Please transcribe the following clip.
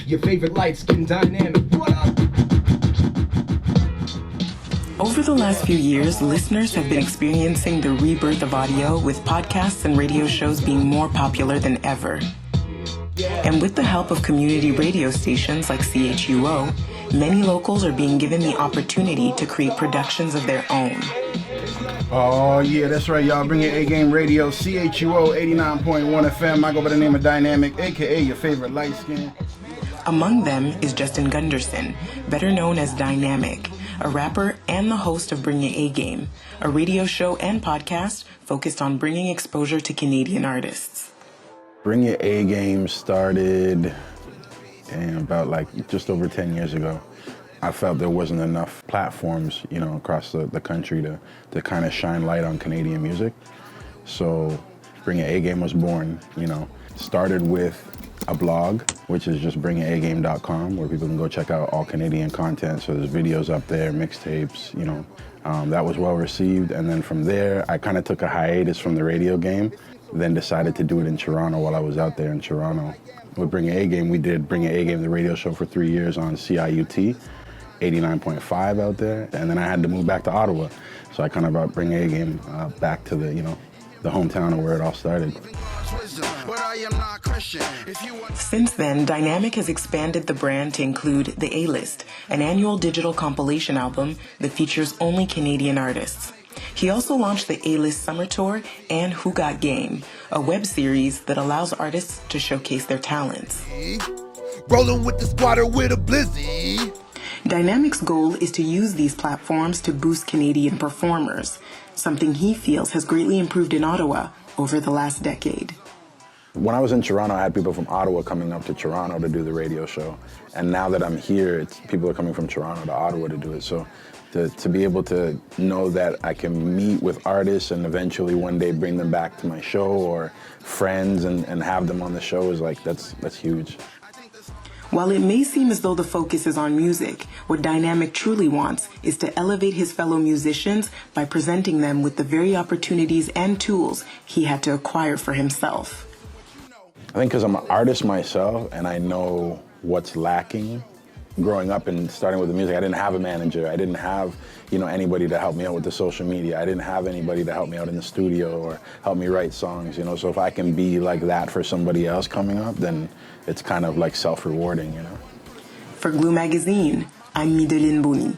Your favorite light-skinned dynamic. What up? Over the last few years, listeners have been experiencing the rebirth of audio, with podcasts and radio shows being more popular than ever. And with the help of community radio stations like CHUO, many locals are being given the opportunity to create productions of their own. Oh yeah, that's right, y'all. Bring your A-Game Radio, CHUO 89.1 FM. I go by the name of Dynamic, aka your favorite light skin. Among them is Justin Gundersen, better known as Dynamic, a rapper and the host of Bring Your A-Game, a radio show and podcast focused on bringing exposure to Canadian artists. Bring Your A-Game started about just over 10 years ago. I felt there wasn't enough platforms, across the country to kind of shine light on Canadian music. So Bring Your A-Game was born, Started with a blog, which is just bringyagame.com, where people can go check out all Canadian content. So there's videos up there, mixtapes, that was well received. And then from there, I kind of took a hiatus from the radio game, then decided to do it in Toronto while I was out there in Toronto. With Bring Your A-Game, we did Bring Your A-Game, the radio show, for 3 years on CIUT, 89.5 out there. And then I had to move back to Ottawa. So I kind of brought Bring Your A-Game back to the hometown of where it all started. Since then, Dynamic has expanded the brand to include The A-List, an annual digital compilation album that features only Canadian artists. He also launched the A-List Summer Tour and Who Got Game, a web series that allows artists to showcase their talents. Rolling with the squatter with a blizzy. Dynamic's goal is to use these platforms to boost Canadian performers, something he feels has greatly improved in Ottawa over the last decade. When I was in Toronto, I had people from Ottawa coming up to Toronto to do the radio show. And now that I'm here, people are coming from Toronto to Ottawa to do it. So to be able to know that I can meet with artists and eventually one day bring them back to my show, or friends, and have them on the show is that's huge. While it may seem as though the focus is on music, what Dynamic truly wants is to elevate his fellow musicians by presenting them with the very opportunities and tools he had to acquire for himself. I think because I'm an artist myself and I know what's lacking. Growing up and starting with the music, I didn't have a manager. I didn't have, anybody to help me out with the social media. I didn't have anybody to help me out in the studio or help me write songs, So if I can be like that for somebody else coming up, then it's kind of like self-rewarding, For Glue Magazine, I'm Mideline Boni.